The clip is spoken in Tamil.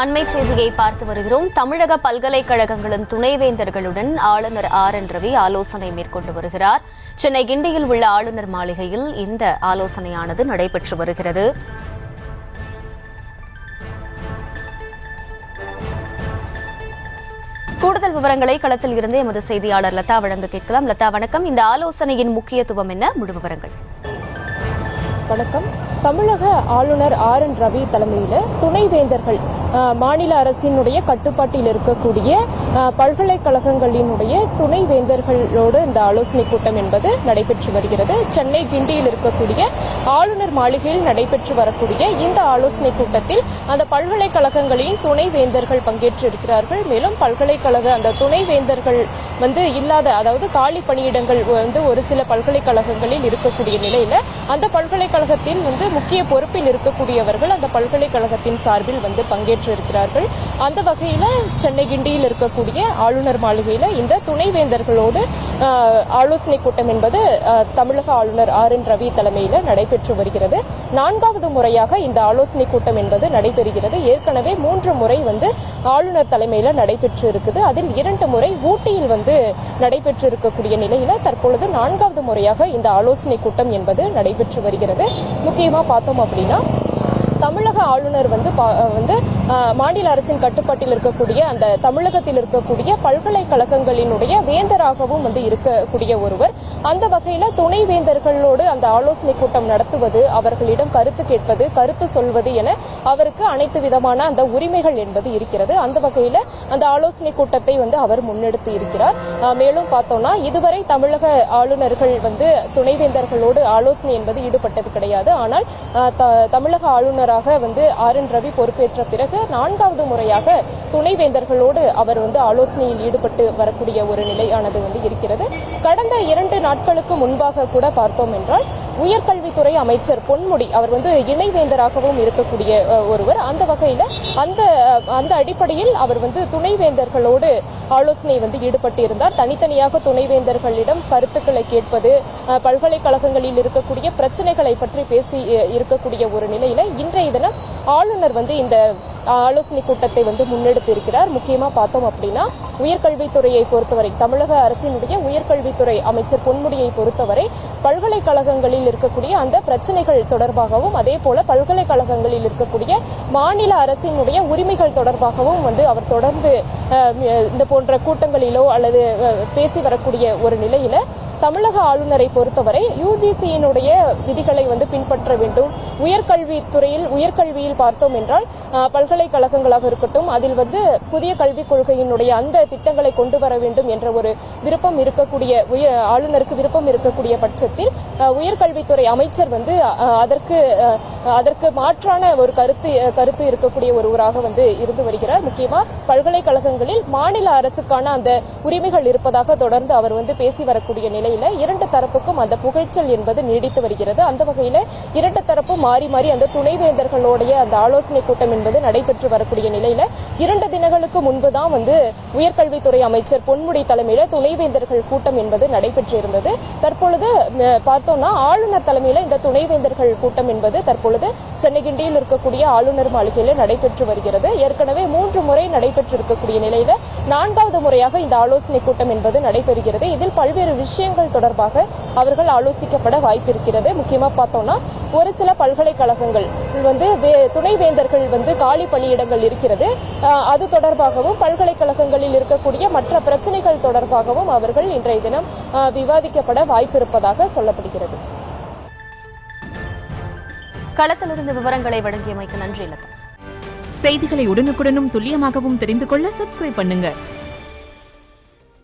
அண்மை செய்தியை பார்த்து வருகிறோம். தமிழக பல்கலைக்கழகங்களின் துணைவேந்தர்களுடன் ஆளுநர் RN ரவி ஆலோசனை மேற்கொண்டு வருகிறார். சென்னை கிண்டியில் உள்ள ஆளுநர் மாளிகையில் இந்த ஆலோசனையானது நடைபெற்று வருகிறது. கூடுதல் விவரங்களை களத்தில் இருந்து எமது செய்தியாளர் லதா வழங்க கேட்கலாம். லதா, வணக்கம். இந்த ஆலோசனையின் முக்கியத்துவம் என்ன? முழு விவரங்கள். வணக்கம். தமிழக ஆளுநர் RN ரவி தலைமையில் துணைவேந்தர்கள் மாநில அரசினுடைய கட்டுப்பாட்டில் இருக்கக்கூடிய பல்கலைக்கழகங்களினுடைய துணைவேந்தர்களோடு இந்த ஆலோசனை கூட்டம் என்பது நடைபெற்று வருகிறது. சென்னை கிண்டியில் இருக்கக்கூடிய ஆளுநர் மாளிகையில் நடைபெற்று வரக்கூடிய இந்த ஆலோசனை கூட்டத்தில் அந்த பல்கலைக்கழகங்களின் துணைவேந்தர்கள் பங்கேற்றிருக்கிறார்கள். மேலும் பல்கலைக்கழக அந்த துணைவேந்தர்கள் இல்லாத, அதாவது காலி பணியிடங்கள் ஒரு சில பல்கலைக்கழகங்களில் இருக்கக்கூடிய நிலையில அந்த பல்கலைக்கழகத்தில் முக்கிய பொறுப்பில் இருக்கக்கூடியவர்கள் அந்த பல்கலைக்கழகத்தின் சார்பில் பங்கேற்றிருக்கிறார்கள். அந்த வகையில சென்னை கிண்டியில் இருக்கக்கூடிய ஆளுநர் மாளிகையில இந்த துணைவேந்தர்களோடு ஆலோசனை கூட்டம் என்பது தமிழக ஆளுநர் RN ரவி தலைமையில் நடைபெற்று வருகிறது. 4வது முறையாக இந்த ஆலோசனை கூட்டம் என்பது நடைபெறுகிறது. ஏற்கனவே 3 முறை ஆளுநர் தலைமையில் நடைபெற்று இருக்குது. அதில் 2 முறை ஊட்டியில் நடைபெற்று இருக்கக்கூடிய நிலையில தற்பொழுது 4வது முறையாக இந்த ஆலோசனை கூட்டம் என்பது நடைபெற்று வருகிறது. முக்கியமா பார்த்தோம் அப்படின்னா தமிழக ஆளுநர் மாநில அரசின் கட்டுப்பாட்டில் இருக்கக்கூடிய அந்த தமிழகத்தில் இருக்கக்கூடிய பல்கலைக்கழகங்களினுடைய வேந்தராகவும் இருக்கக்கூடிய ஒருவர். அந்த வகையில துணைவேந்தர்களோடு அந்த ஆலோசனை கூட்டம் நடத்துவது, அவர்களிடம் கருத்து கேட்பது, கருத்து சொல்வது என அவருக்கு அனைத்து விதமான அந்த உரிமைகள் என்பது இருக்கிறது. அந்த வகையில அந்த ஆலோசனை கூட்டத்தை அவர் முன்னெடுத்து இருக்கிறார். மேலும் பார்த்தோம்னா இதுவரை தமிழக ஆளுநர்கள் துணைவேந்தர்களோடு ஆலோசனை என்பது ஈடுபட்டது கிடையாது. ஆனால் தமிழக ஆளுநர் RN ரவி பொறுப்பேற்ற பிறகு 4வது முறையாக துணைவேந்தர்களோடு அவர் ஆலோசனையில் ஈடுபட்டு வரக்கூடிய ஒரு நிலையானது இருக்கிறது. கடந்த 2 நாட்களுக்கு முன்பாக கூட பார்த்தோம் என்றால் உயர்கல்வித்துறை அமைச்சர் பொன்முடி அவர் இணைவேந்தராகவும் இருக்கக்கூடிய ஒருவர். அந்த வகையில அந்த அடிப்படையில் அவர் துணைவேந்தர்களோடு ஆலோசனை ஈடுபட்டு இருந்தார். தனித்தனியாக துணைவேந்தர்களிடம் கருத்துக்களை கேட்பது, பல்கலைக்கழகங்களில் இருக்கக்கூடிய பிரச்சனைகளை பற்றி பேசி இருக்கக்கூடிய ஒரு நிலையில இன்றைய தினம் ஆளுநர் இந்த ஆலோசனை கூட்டத்தை முன்னெடுத்து இருக்கிறார். முக்கியமா பார்த்தோம் அப்படின்னா உயர்கல்வித்துறையை பொறுத்தவரை தமிழக அரசினுடைய உயர்கல்வித்துறை அமைச்சர் பொன்முடியை பொறுத்தவரை பல்கலைக்கழகங்களில் இருக்கக்கூடிய அந்த பிரச்சனைகள் தொடர்பாகவும், அதே போல பல்கலைக்கழகங்களில் இருக்கக்கூடிய மாநில அரசினுடைய உரிமைகள் தொடர்பாகவும் அவர் தொடர்ந்து இந்த போன்ற கூட்டங்களிலோ அல்லது பேசி வரக்கூடிய ஒரு நிலையில தமிழக ஆளுநரை பொறுத்தவரை UGCயினுடைய விதிகளை பின்பற்ற வேண்டும். உயர்கல்வித்துறையில் உயர்கல்வியில் பார்த்தோம் என்றால் பல்கலைக்கழகங்களாக இருக்கட்டும், அதில் புதிய கல்விக் கொள்கையினுடைய அந்த திட்டங்களை கொண்டு வர வேண்டும் என்ற ஒரு விருப்பம் இருக்கக்கூடிய ஆளுநருக்கு விருப்பம் இருக்கக்கூடிய பட்சத்தில் உயர்கல்வித்துறை அமைச்சர் அதற்கு மாற்றான ஒரு கருத்து இருக்கக்கூடிய ஒருவராக இருந்து வருகிறார். முக்கியமா பல்கலைக்கழகங்களில் மாநில அரசுக்கான அந்த உரிமைகள் இருப்பதாக தொடர்ந்து அவர் பேசி வரக்கூடிய நிலையில 2 தரப்புக்கும் அந்த புகைச்சல் என்பது நீடித்து வருகிறது. அந்த வகையில 2 தரப்பும் மாறி மாறி அந்த துணைவேந்தர்களுடைய அந்த ஆலோசனை கூட்டம் என்பது நடைபெற்று வரக்கூடிய நிலையில 2 தினங்களுக்கு முன்புதான் உயர்கல்வித்துறை அமைச்சர் பொன்முடி தலைமையில துணைவேந்தர்கள் கூட்டம் என்பது நடைபெற்று இருந்தது. தற்பொழுது பார்த்தோம்னா ஆளுநர் தலைமையில இந்த துணைவேந்தர்கள் கூட்டம் என்பது தற்பொழுது சென்னை கிண்டியில் இருக்கக்கூடிய ஆளுநர் மாளிகையில் நடைபெற்று வருகிறது. ஏற்கனவே 3 முறை நடைபெற்று இருக்கக்கூடிய நிலையில 4வது முறையாக இந்த ஆலோசனை கூட்டம் என்பது நடைபெறுகிறது. இதில் பல்வேறு விஷயங்கள் தொடர்பாக அவர்கள் ஆலோசிக்கப்பட வாய்ப்பு இருக்கிறது. முக்கியமா பார்த்தோம்னா ஒரு சில பல்கலைக்கழகங்கள் துணைவேந்தர்கள் காலி பணியிடங்கள் இருக்கிறது. அது தொடர்பாகவும் பல்கலைக்கழகங்களில் இருக்கக்கூடிய மற்ற பிரச்சனைகள் தொடர்பாகவும் அவர்கள் இன்றைய தினம் விவாதிக்கப்பட வாய்ப்பு இருப்பதாக சொல்லப்படுகிறது. களத்திலிருந்து விவரங்களை வழங்கியமைக்கு நன்றி லதா. செய்திகளை உடனுக்குடனும் துல்லியமாகவும் தெரிந்து கொள்ள சப்ஸ்கிரைப் பண்ணுங்க.